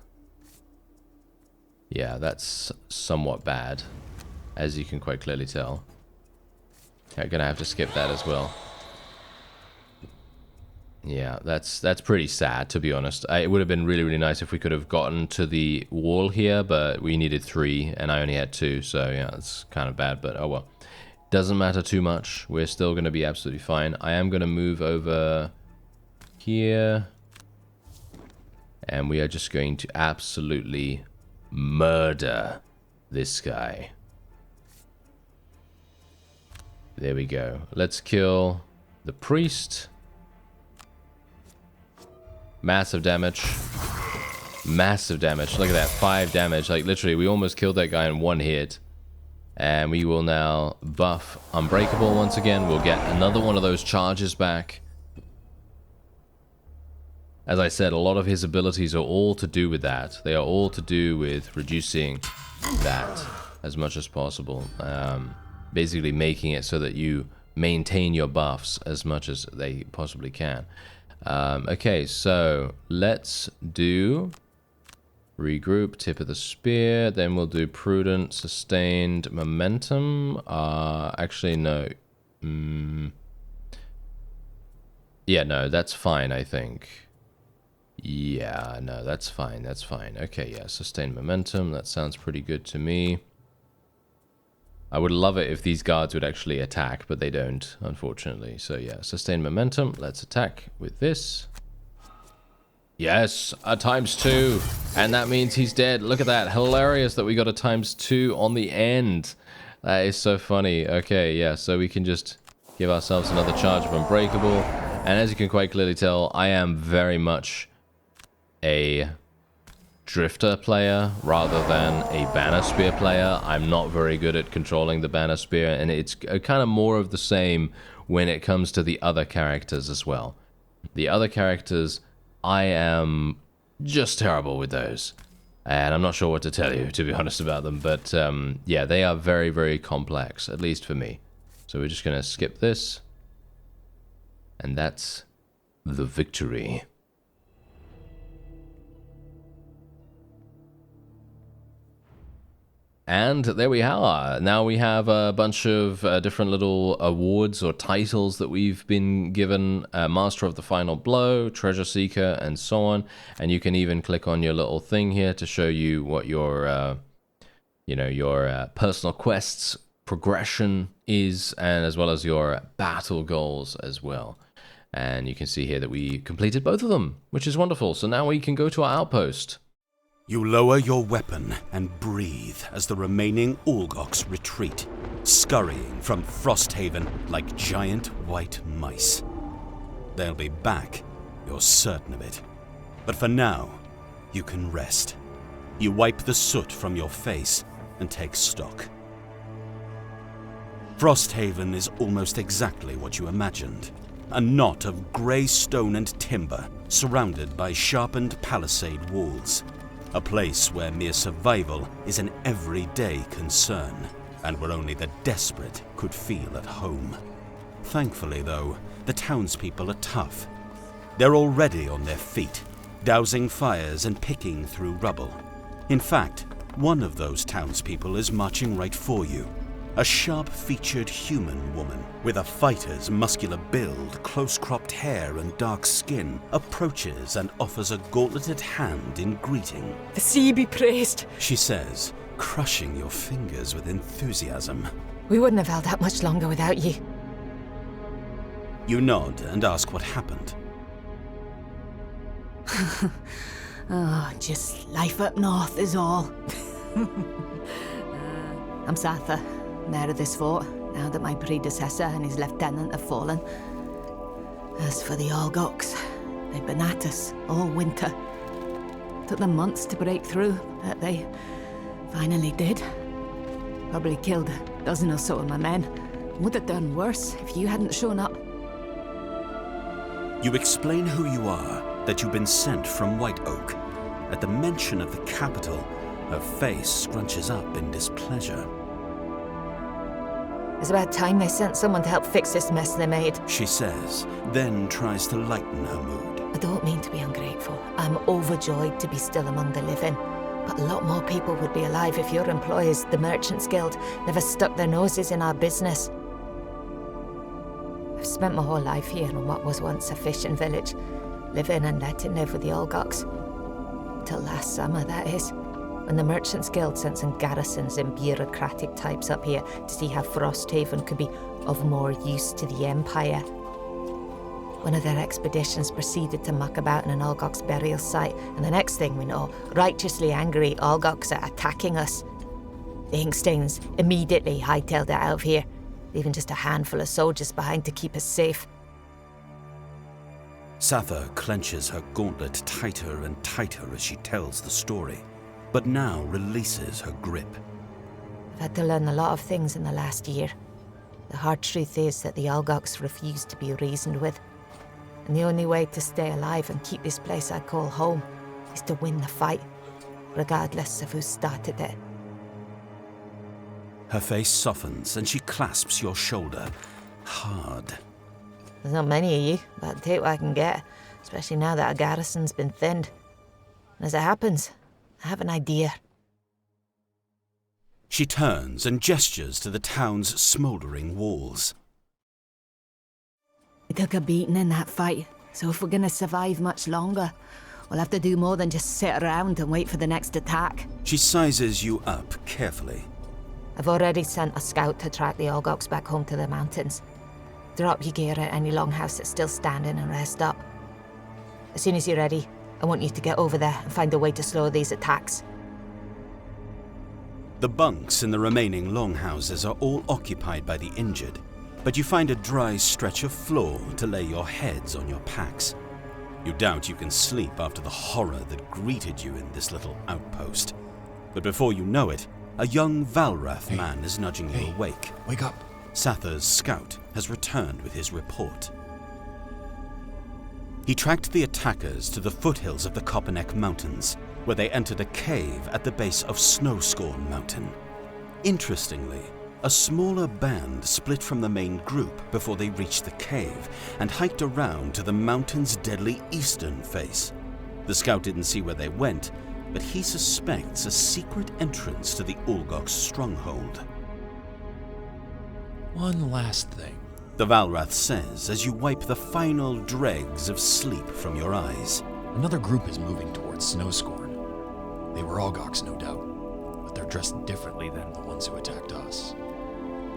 S1: Yeah, that's somewhat bad, as you can quite clearly tell. I'm going to have to skip that as well. Yeah, that's pretty sad, to be honest. It would have been really, really nice if we could have gotten to the wall here, but we needed 3, and I only had 2, so yeah, it's kind of bad, but oh well. Doesn't matter too much. We're still going to be absolutely fine. I am going to move over here, and we are just going to absolutely murder this guy. There we go. Let's kill the priest. Massive damage. Massive damage. Look at that. 5 damage. Like, literally, we almost killed that guy in 1 hit. And we will now buff Unbreakable once again. We'll get another one of those charges back. As I said, a lot of his abilities are all to do with that. They are all to do with reducing that as much as possible. Basically making it so that you maintain your buffs as much as they possibly can. Okay, so let's do Regroup, tip of the spear. Then we'll do prudent, sustained, momentum. Actually, no. Yeah, no, that's fine, I think. Yeah, no, that's fine, that's fine. Okay, yeah, sustained momentum. That sounds pretty good to me. I would love it if these guards would actually attack, but they don't, unfortunately. So yeah, sustained momentum. Let's attack with this. Yes, a ×2. And that means he's dead. Look at that. Hilarious that we got a ×2 on the end. That is so funny. Okay, yeah, so we can just give ourselves another charge of Unbreakable. And as you can quite clearly tell, I am very much a Drifter player rather than a Banner Spear player. I'm not very good at controlling the Banner Spear, and it's kind of more of the same when it comes to the other characters as well. The other characters, I am just terrible with those. And I'm not sure what to tell you, to be honest, about them. But yeah, they are very, very complex, at least for me. So we're just going to skip this. And that's the victory. And there we are. Now we have a bunch of different little awards or titles that we've been given. Master of the Final Blow, Treasure Seeker, and so on. And you can even click on your little thing here to show you what your, your personal quests progression is, and as well as your battle goals as well. And you can see here that we completed both of them, which is wonderful. So now we can go to our outpost.
S2: You lower your weapon and breathe as the remaining Ulgoks retreat, scurrying from Frosthaven like giant white mice. They'll be back, you're certain of it. But for now, you can rest. You wipe the soot from your face and take stock. Frosthaven is almost exactly what you imagined. A knot of grey stone and timber surrounded by sharpened palisade walls. A place where mere survival is an everyday concern, and where only the desperate could feel at home. Thankfully, though, the townspeople are tough. They're already on their feet, dousing fires and picking through rubble. In fact, one of those townspeople is marching right for you. A sharp-featured human woman with a fighter's muscular build, close-cropped hair and dark skin approaches and offers a gauntleted hand in greeting.
S4: The sea be praised,
S2: She says, crushing your fingers with enthusiasm.
S4: We wouldn't have held out much longer without ye.
S2: You nod and ask what happened.
S4: Oh, just life up north is all. I'm Satha, mayor of this fort, now that my predecessor and his lieutenant have fallen. As for the Ulgoks, they've been at us all winter. Took them months to break through, but they finally did. Probably killed a dozen or so of my men. Would have done worse if you hadn't shown up.
S2: You explain who you are, that you've been sent from White Oak. At the mention of the capital, her face scrunches up in displeasure.
S4: It's about time they sent someone to help fix this mess they made.
S2: She says, then tries to lighten her mood.
S4: I don't mean to be ungrateful. I'm overjoyed to be still among the living. But a lot more people would be alive if your employers, the Merchants Guild, never stuck their noses in our business. I've spent my whole life here in what was once a fishing village, living and letting live with the Ulgoks. Till last summer, that is, when the Merchants Guild sent some garrisons and bureaucratic types up here to see how Frosthaven could be of more use to the Empire. One of their expeditions proceeded to muck about in an Ulgok's burial site, and the next thing we know, righteously angry Ulgoks are attacking us. The Inkstains immediately hightailed it out of here, leaving just a handful of soldiers behind to keep us safe.
S2: Satha clenches her gauntlet tighter and tighter as she tells the story, but now releases her grip.
S4: I've had to learn a lot of things in the last year. The hard truth is that the Ulgoks refuse to be reasoned with. And the only way to stay alive and keep this place I call home is to win the fight, regardless of who started it.
S2: Her face softens and she clasps your shoulder hard.
S4: There's not many of you, but I'll take what I can get, especially now that our garrison's been thinned. And as it happens, I have an idea.
S2: She turns and gestures to the town's smouldering walls.
S4: We took a beating in that fight, so if we're gonna survive much longer, we'll have to do more than just sit around and wait for the next attack.
S2: She sizes you up carefully.
S4: I've already sent a scout to track the Olgoks back home to the mountains. Drop your gear at any longhouse that's still standing and rest up. As soon as you're ready, I want you to get over there and find a way to slow these attacks.
S2: The bunks in the remaining longhouses are all occupied by the injured, but you find a dry stretch of floor to lay your heads on your packs. You doubt you can sleep after the horror that greeted you in this little outpost. But before you know it, a young Valrath man is nudging you awake.
S5: Wake up.
S2: Sather's scout has returned with his report. He tracked the attackers to the foothills of the Kopanek Mountains, where they entered a cave at the base of Snowscorn Mountain. Interestingly, a smaller band split from the main group before they reached the cave and hiked around to the mountain's deadly eastern face. The scout didn't see where they went, but he suspects a secret entrance to the Olgoks' stronghold.
S5: One last thing.
S2: The Valrath says as you wipe the final dregs of sleep from your eyes.
S5: Another group is moving towards Snowscorn. They were Olgoks, no doubt, but they're dressed differently than the ones who attacked us.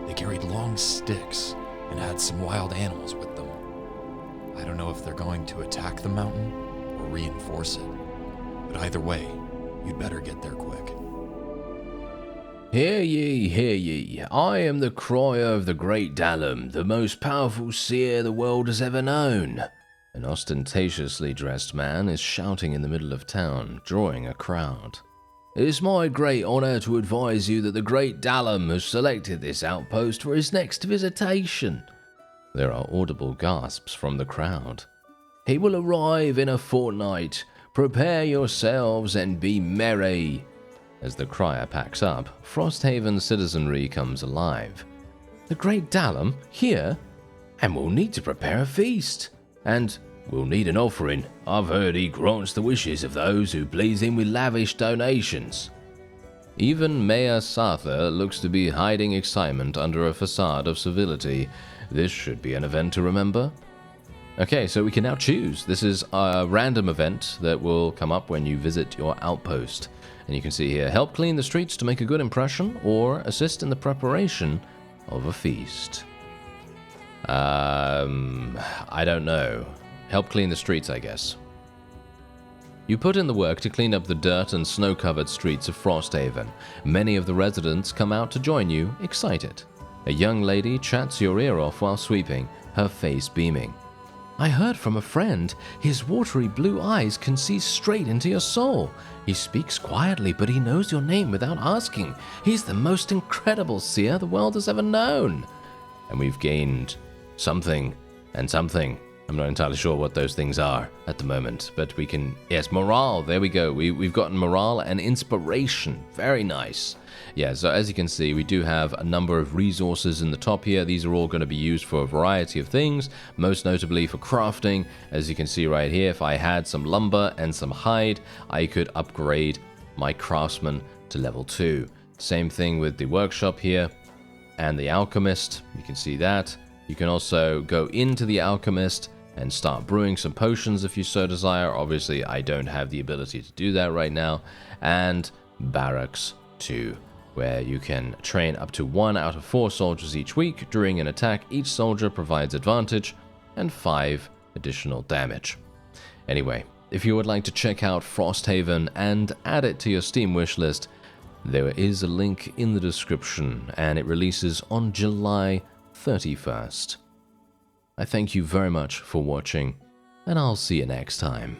S5: They carried long sticks and had some wild animals with them. I don't know if they're going to attack the mountain or reinforce it, but either way, you'd better get there quick.
S1: Hear ye, hear ye. I am the crier of the great Dalum, the most powerful seer the world has ever known. An ostentatiously dressed man is shouting in the middle of town, drawing a crowd. It is my great honor to advise you that the great Dalum has selected this outpost for his next visitation. There are audible gasps from the crowd. He will arrive in a fortnight. Prepare yourselves and be merry. As the crier packs up, Frosthaven citizenry comes alive. The great Dalum here? And we'll need to prepare a feast. And we'll need an offering. I've heard he grants the wishes of those who please him with lavish donations. Even Mayor Sather looks to be hiding excitement under a facade of civility. This should be an event to remember. Okay, so we can now choose. This is a random event that will come up when you visit your outpost. And you can see here, help clean the streets to make a good impression, or assist in the preparation of a feast. I don't know. Help clean the streets, I guess. You put in the work to clean up the dirt and snow-covered streets of Frosthaven. Many of the residents come out to join you, excited. A young lady chats your ear off while sweeping, her face beaming. I heard from a friend, his watery blue eyes can see straight into your soul. He speaks quietly, but he knows your name without asking. He's the most incredible seer the world has ever known. And we've gained something and something. I'm not entirely sure what those things are at the moment, but we can, yes, morale, there we go. We've gotten morale and inspiration. Very nice. Yeah, so as you can see, we do have a number of resources in the top here. These are all going to be used for a variety of things, most notably for crafting. As you can see right here, if I had some lumber and some hide, I could upgrade my craftsman to level 2. Same thing with the workshop here and the alchemist. You can see that. You can also go into the alchemist and start brewing some potions if you so desire. Obviously, I don't have the ability to do that right now. And barracks 2, where you can train up to 1 out of 4 soldiers each week. During an attack, each soldier provides advantage and 5 additional damage. Anyway, if you would like to check out Frosthaven and add it to your Steam wishlist, there is a link in the description, and it releases on July 31st. I thank you very much for watching, and I'll see you next time.